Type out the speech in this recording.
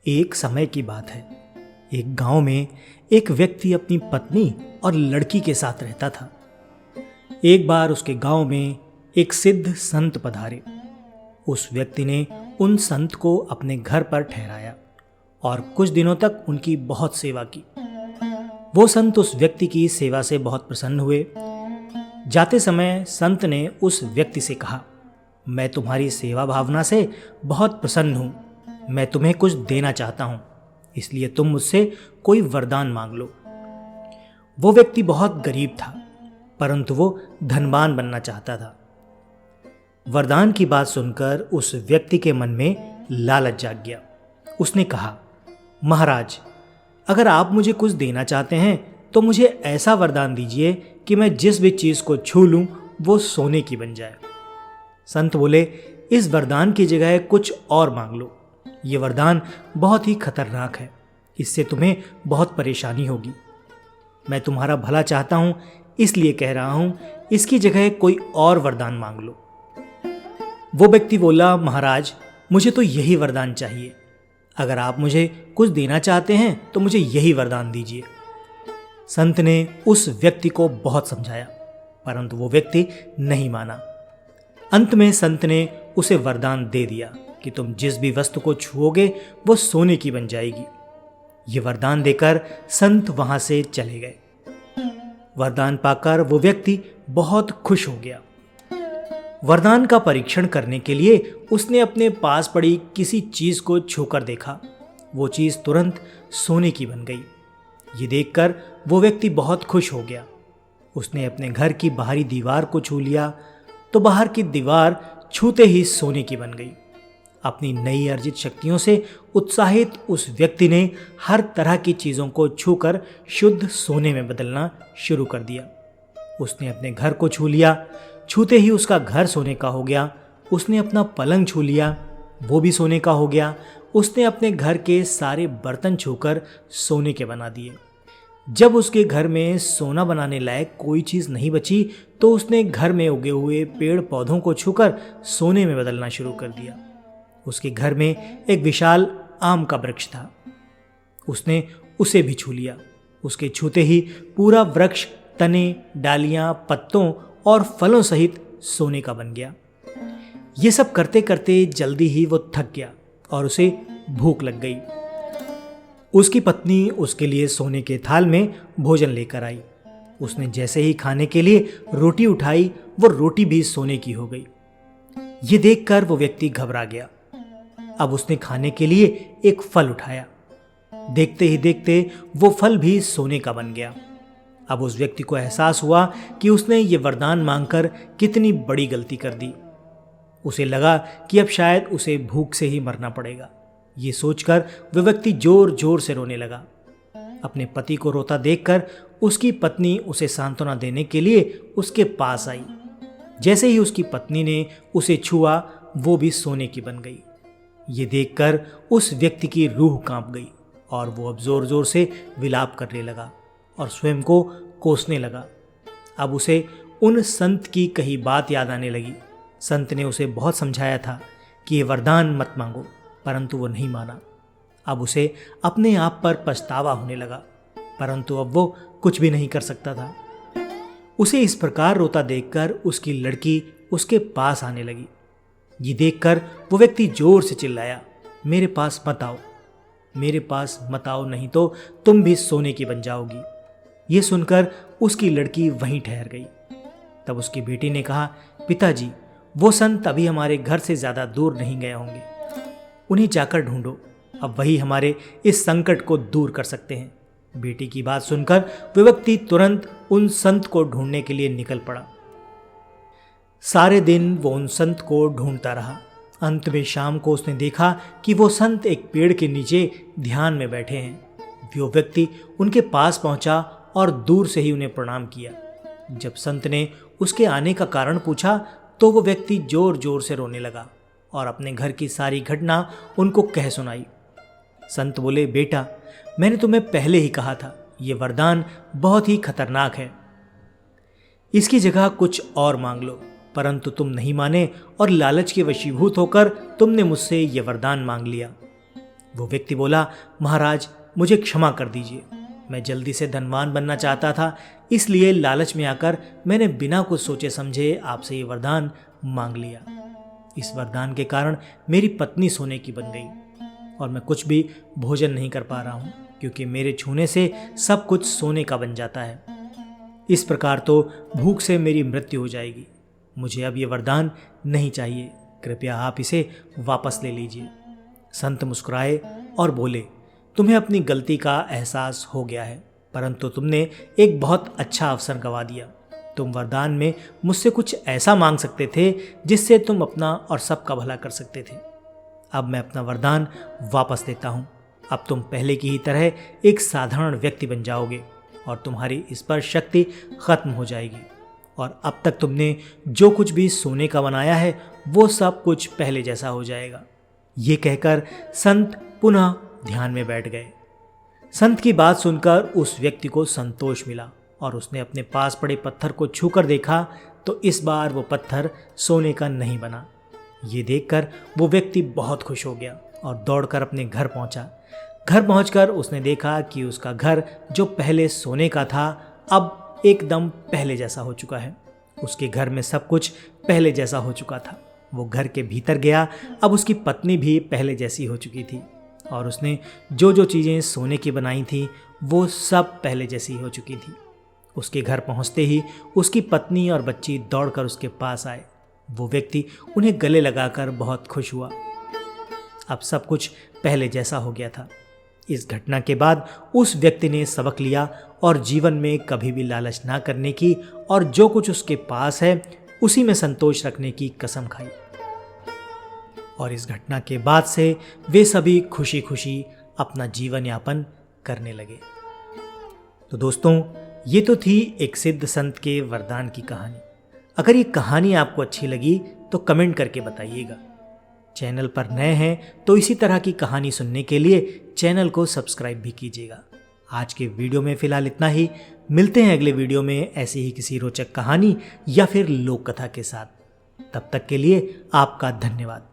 एक समय की बात है। एक गांव में एक व्यक्ति अपनी पत्नी और लड़की के साथ रहता था। एक बार उसके गांव में एक सिद्ध संत पधारे। उस व्यक्ति ने उन संत को अपने घर पर ठहराया और कुछ दिनों तक उनकी बहुत सेवा की। वो संत उस व्यक्ति की सेवा से बहुत प्रसन्न हुए। जाते समय संत ने उस व्यक्ति से कहा, मैं तुम्हारी सेवा भावना से बहुत प्रसन्न हूं। मैं तुम्हें कुछ देना चाहता हूं, इसलिए तुम मुझसे कोई वरदान मांग लो। वो व्यक्ति बहुत गरीब था, परंतु वो धनवान बनना चाहता था। वरदान की बात सुनकर उस व्यक्ति के मन में लालच जाग गया। उसने कहा, महाराज, अगर आप मुझे कुछ देना चाहते हैं तो मुझे ऐसा वरदान दीजिए कि मैं जिस भी चीज को छू लूं वो सोने की बन जाए। संत बोले, इस वरदान की जगह कुछ और मांग लो। ये वरदान बहुत ही खतरनाक है, इससे तुम्हें बहुत परेशानी होगी। मैं तुम्हारा भला चाहता हूं, इसलिए कह रहा हूं, इसकी जगह कोई और वरदान मांग लो। वो व्यक्ति बोला, महाराज, मुझे तो यही वरदान चाहिए। अगर आप मुझे कुछ देना चाहते हैं तो मुझे यही वरदान दीजिए। संत ने उस व्यक्ति को बहुत समझाया, परंतु वो व्यक्ति नहीं माना। अंत में संत ने उसे वरदान दे दिया कि तुम जिस भी वस्तु को छुओगे वो सोने की बन जाएगी। ये वरदान देकर संत वहां से चले गए। वरदान पाकर वो व्यक्ति बहुत खुश हो गया। वरदान का परीक्षण करने के लिए उसने अपने पास पड़ी किसी चीज को छूकर देखा। वो चीज तुरंत सोने की बन गई। ये देखकर वो व्यक्ति बहुत खुश हो गया। उसने अपने घर की बाहरी दीवार को छू लिया तो बाहर की दीवार छूते ही सोने की बन गई। अपनी नई अर्जित शक्तियों से उत्साहित उस व्यक्ति ने हर तरह की चीजों को छूकर शुद्ध सोने में बदलना शुरू कर दिया। उसने अपने घर को छू लिया, छूते ही उसका घर सोने का हो गया। उसने अपना पलंग छू लिया, वो भी सोने का हो गया। उसने अपने घर के सारे बर्तन छूकर सोने के बना दिए। जब उसके घर में सोना बनाने लायक कोई चीज नहीं बची तो उसने घर में उगे हुए पेड़ पौधों को छूकर सोने में बदलना शुरू कर दिया। उसके घर में एक विशाल आम का वृक्ष था। उसने उसे भी छू लिया। उसके छूते ही पूरा वृक्ष तने, डालियां, पत्तों और फलों सहित सोने का बन गया। ये सब करते करते जल्दी ही वो थक गया और उसे भूख लग गई। उसकी पत्नी उसके लिए सोने के थाल में भोजन लेकर आई। उसने जैसे ही खाने के लिए रोटी उठाई, वो रोटी भी सोने की हो गई। ये देखकर वो व्यक्ति घबरा गया। अब उसने खाने के लिए एक फल उठाया। देखते ही देखते वो फल भी सोने का बन गया। अब उस व्यक्ति को एहसास हुआ कि उसने ये वरदान मांगकर कितनी बड़ी गलती कर दी। उसे लगा कि अब शायद उसे भूख से ही मरना पड़ेगा। ये सोचकर वह व्यक्ति जोर जोर से रोने लगा। अपने पति को रोता देखकर उसकी पत्नी उसे सांत्वना देने के लिए उसके पास आई। जैसे ही उसकी पत्नी ने उसे छुआ, वो भी सोने की बन गई। ये देखकर उस व्यक्ति की रूह कांप गई और वो अब जोर जोर से विलाप करने लगा और स्वयं को कोसने लगा। अब उसे उन संत की कही बात याद आने लगी। संत ने उसे बहुत समझाया था कि ये वरदान मत मांगो, परंतु वो नहीं माना। अब उसे अपने आप पर पछतावा होने लगा, परंतु अब वो कुछ भी नहीं कर सकता था। उसे इस प्रकार रोता देखकर उसकी लड़की उसके पास आने लगी। ये देखकर वो व्यक्ति जोर से चिल्लाया, मेरे पास मत आओ, मेरे पास मत आओ, नहीं तो तुम भी सोने की बन जाओगी। ये सुनकर उसकी लड़की वहीं ठहर गई। तब उसकी बेटी ने कहा, पिताजी, वो संत अभी हमारे घर से ज्यादा दूर नहीं गए होंगे। उन्हें जाकर ढूंढो, अब वही हमारे इस संकट को दूर कर सकते हैं। बेटी की बात सुनकर वह व्यक्ति तुरंत उन संत को ढूंढने के लिए निकल पड़ा। सारे दिन वो उन संत को ढूंढता रहा। अंत में शाम को उसने देखा कि वो संत एक पेड़ के नीचे ध्यान में बैठे हैं। वो व्यक्ति उनके पास पहुंचा और दूर से ही उन्हें प्रणाम किया। जब संत ने उसके आने का कारण पूछा तो वो व्यक्ति जोर जोर से रोने लगा और अपने घर की सारी घटना उनको कह सुनाई। संत बोले, बेटा, मैंने तुम्हें पहले ही कहा था, ये वरदान बहुत ही खतरनाक है। इसकी जगह कुछ और मांग लो। परंतु तुम नहीं माने और लालच के वशीभूत होकर तुमने मुझसे ये वरदान मांग लिया। वो व्यक्ति बोला, महाराज मुझे क्षमा कर दीजिए, मैं जल्दी से धनवान बनना चाहता था, इसलिए लालच में आकर मैंने बिना कुछ सोचे समझे आपसे ये वरदान मांग लिया। इस वरदान के कारण मेरी पत्नी सोने की बन गई और मैं कुछ भी भोजन नहीं कर पा रहा हूँ, क्योंकि मेरे छूने से सब कुछ सोने का बन जाता है। इस प्रकार तो भूख से मेरी मृत्यु हो जाएगी। मुझे अब ये वरदान नहीं चाहिए, कृपया आप इसे वापस ले लीजिए। संत मुस्कुराए और बोले, तुम्हें अपनी गलती का एहसास हो गया है, परंतु तुमने एक बहुत अच्छा अवसर गंवा दिया। तुम वरदान में मुझसे कुछ ऐसा मांग सकते थे जिससे तुम अपना और सबका भला कर सकते थे। अब मैं अपना वरदान वापस देता हूँ। अब तुम पहले की ही तरह एक साधारण व्यक्ति बन जाओगे और तुम्हारी स्पर्श शक्ति खत्म हो जाएगी, और अब तक तुमने जो कुछ भी सोने का बनाया है वो सब कुछ पहले जैसा हो जाएगा। ये कहकर संत पुनः ध्यान में बैठ गए। संत की बात सुनकर उस व्यक्ति को संतोष मिला और उसने अपने पास पड़े पत्थर को छूकर देखा तो इस बार वो पत्थर सोने का नहीं बना। ये देखकर वो व्यक्ति बहुत खुश हो गया और दौड़कर अपने घर पहुंचा। घर पहुंचकर उसने देखा कि उसका घर जो पहले सोने का था अब एकदम पहले जैसा हो चुका है। उसके घर में सब कुछ पहले जैसा हो चुका था। वो घर के भीतर गया। अब उसकी पत्नी भी पहले जैसी हो चुकी थी और उसने जो जो चीज़ें सोने की बनाई थी वो सब पहले जैसी हो चुकी थी। उसके घर पहुंचते ही उसकी पत्नी और बच्ची दौड़कर उसके पास आए। वो व्यक्ति उन्हें गले लगाकर बहुत खुश हुआ। अब सब कुछ पहले जैसा हो गया था। इस घटना के बाद उस व्यक्ति ने सबक लिया और जीवन में कभी भी लालच ना करने की और जो कुछ उसके पास है उसी में संतोष रखने की कसम खाई। और इस घटना के बाद से वे सभी खुशी खुशी अपना जीवन यापन करने लगे। तो दोस्तों, ये तो थी एक सिद्ध संत के वरदान की कहानी। अगर ये कहानी आपको अच्छी लगी तो कमेंट करके बताइएगा। चैनल पर नए हैं तो इसी तरह की कहानी सुनने के लिए चैनल को सब्सक्राइब भी कीजिएगा। आज के वीडियो में फिलहाल इतना ही। मिलते हैं अगले वीडियो में ऐसी ही किसी रोचक कहानी या फिर लोक कथा के साथ। तब तक के लिए आपका धन्यवाद।